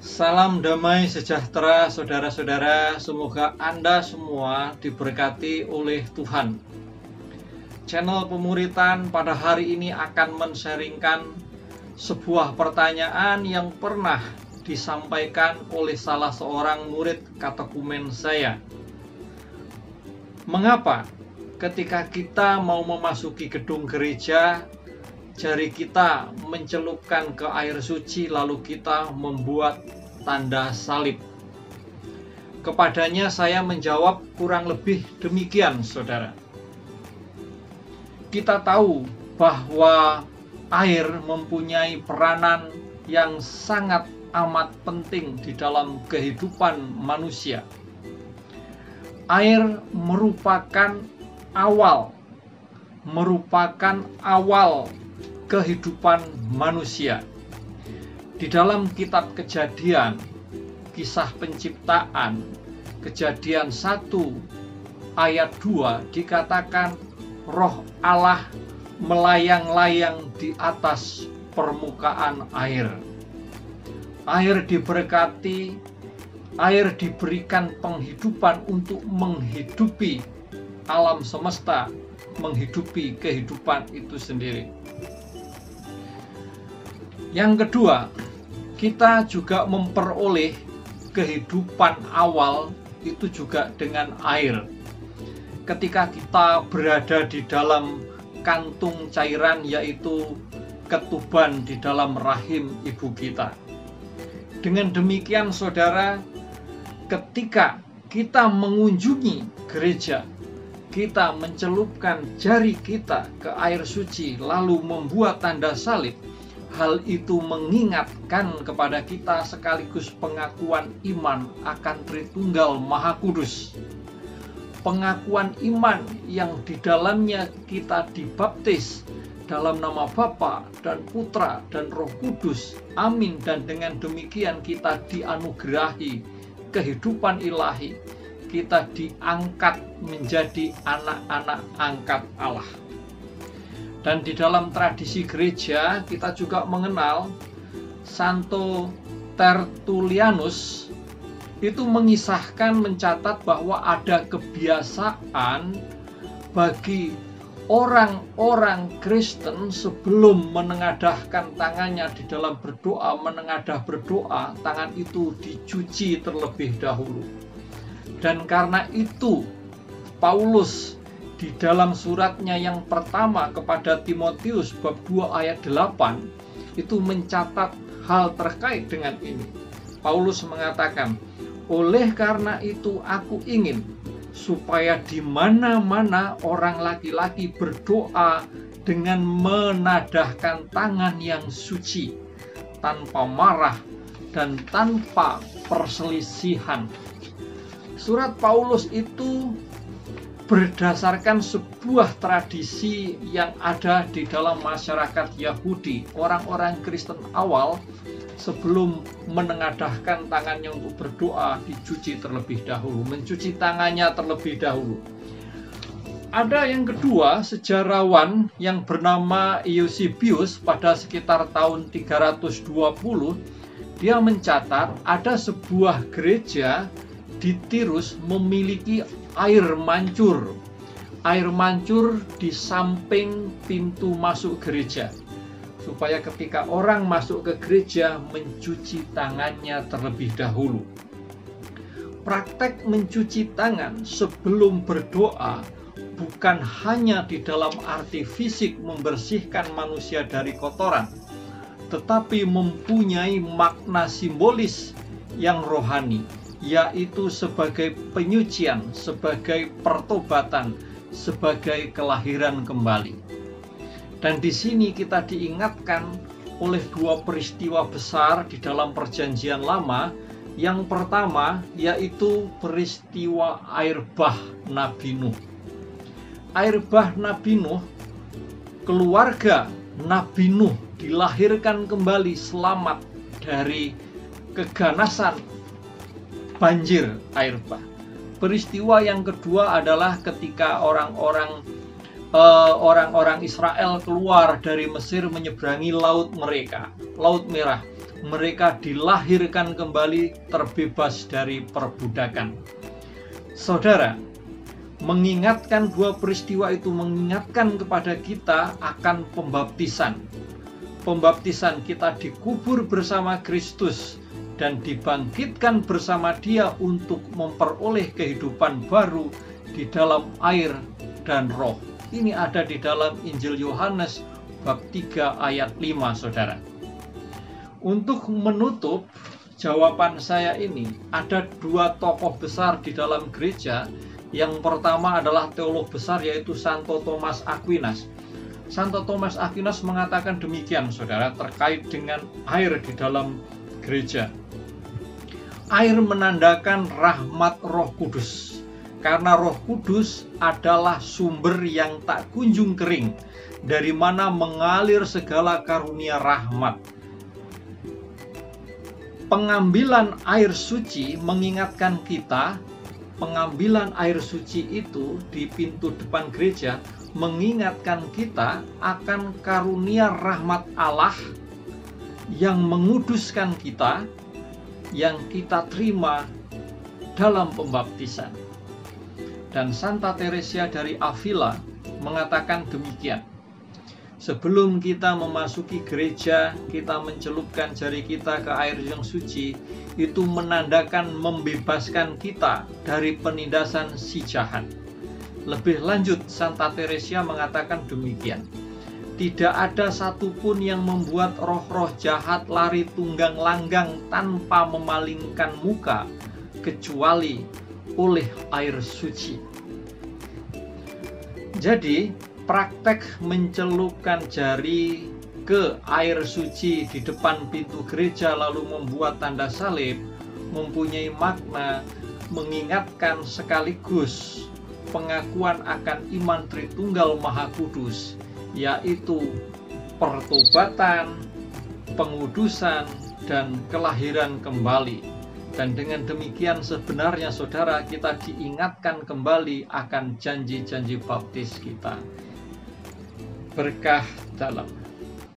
Salam damai sejahtera saudara-saudara, semoga Anda semua diberkati oleh Tuhan. Channel Pemuritan pada hari ini akan men-sharingkan sebuah pertanyaan yang pernah disampaikan oleh salah seorang murid katekumen saya. Mengapa ketika kita mau memasuki gedung gereja, jari kita mencelupkan ke air suci lalu kita membuat tanda salib? Kepadanya saya menjawab kurang lebih demikian, saudara. Kita tahu bahwa air mempunyai peranan yang sangat amat penting di dalam kehidupan manusia. Air merupakan awal kehidupan manusia. Di dalam kitab Kejadian, kisah penciptaan, Kejadian 1 ayat 2 dikatakan Roh Allah melayang-layang di atas permukaan air. Air diberkati, air diberikan penghidupan untuk menghidupi alam semesta, menghidupi kehidupan itu sendiri. Yang kedua, kita juga memperoleh kehidupan awal itu juga dengan air. Ketika kita berada di dalam kantung cairan, yaitu ketuban di dalam rahim ibu kita. Dengan demikian, saudara, ketika kita mengunjungi gereja, kita mencelupkan jari kita ke air suci lalu membuat tanda salib. Hal itu mengingatkan kepada kita sekaligus pengakuan iman akan Tritunggal Maha Kudus. Pengakuan iman yang di dalamnya kita dibaptis dalam nama Bapa dan Putra dan Roh Kudus. Amin. Dan dengan demikian kita dianugerahi kehidupan ilahi. Kita diangkat menjadi anak-anak angkat Allah. Dan di dalam tradisi gereja kita juga mengenal Santo Tertullianus itu mencatat bahwa ada kebiasaan bagi orang-orang Kristen sebelum menengadahkan tangannya di dalam berdoa, berdoa, tangan itu dicuci terlebih dahulu. Dan karena itu Paulus di dalam suratnya yang pertama kepada Timotius bab 2 ayat 8 itu mencatat hal terkait dengan ini. Paulus mengatakan, oleh karena itu aku ingin supaya di mana-mana orang laki-laki berdoa dengan menadahkan tangan yang suci, tanpa marah dan tanpa perselisihan. Surat Paulus itu berdasarkan sebuah tradisi yang ada di dalam masyarakat Yahudi. Orang-orang Kristen awal sebelum menengadahkan tangannya untuk berdoa dicuci terlebih dahulu, mencuci tangannya terlebih dahulu. Ada yang kedua, sejarawan yang bernama Eusebius pada sekitar tahun 320, dia mencatat ada sebuah gereja di Tirus memiliki air mancur di samping pintu masuk gereja, supaya ketika orang masuk ke gereja mencuci tangannya terlebih dahulu. Praktek mencuci tangan sebelum berdoa bukan hanya di dalam arti fisik membersihkan manusia dari kotoran, tetapi mempunyai makna simbolis yang rohani, yaitu sebagai penyucian, sebagai pertobatan, sebagai kelahiran kembali. Dan di sini kita diingatkan oleh dua peristiwa besar di dalam Perjanjian Lama. Yang pertama yaitu peristiwa air bah Nabi Nuh. Air bah Nabi Nuh, keluarga Nabi Nuh dilahirkan kembali selamat dari keganasan banjir air bah. Peristiwa yang kedua adalah ketika orang-orang Israel keluar dari Mesir menyeberangi laut mereka, Laut Merah. mereka dilahirkan kembali terbebas dari perbudakan. Saudara, mengingatkan dua peristiwa itu mengingatkan kepada kita akan pembaptisan. Pembaptisan kita dikubur bersama Kristus dan dibangkitkan bersama Dia untuk memperoleh kehidupan baru di dalam air dan roh. Ini ada di dalam Injil Yohanes bab 3 ayat 5, saudara. Untuk menutup jawaban saya ini, ada dua tokoh besar di dalam gereja. Yang pertama adalah teolog besar, yaitu Santo Thomas Aquinas. Santo Thomas Aquinas mengatakan demikian, saudara, terkait dengan air di dalam gereja. Air menandakan rahmat Roh Kudus, karena Roh Kudus adalah sumber yang tak kunjung kering, dari mana mengalir segala karunia rahmat. Pengambilan air suci mengingatkan kita, pengambilan air suci itu di pintu depan gereja mengingatkan kita akan karunia rahmat Allah yang menguduskan kita, yang kita terima dalam pembaptisan. Dan Santa Teresia dari Avila mengatakan demikian. Sebelum kita memasuki gereja, kita mencelupkan jari kita ke air yang suci, itu menandakan membebaskan kita dari penindasan si jahat. Lebih lanjut, Santa Teresia mengatakan demikian. Tidak ada satupun yang membuat roh-roh jahat lari tunggang langgang tanpa memalingkan muka, kecuali oleh air suci. Jadi, praktek mencelupkan jari ke air suci di depan pintu gereja lalu membuat tanda salib mempunyai makna mengingatkan sekaligus pengakuan akan iman Tritunggal Maha Kudus, yaitu pertobatan, pengudusan, dan kelahiran kembali. Dan dengan demikian sebenarnya saudara, kita diingatkan kembali akan janji-janji baptis kita. Berkah dalam.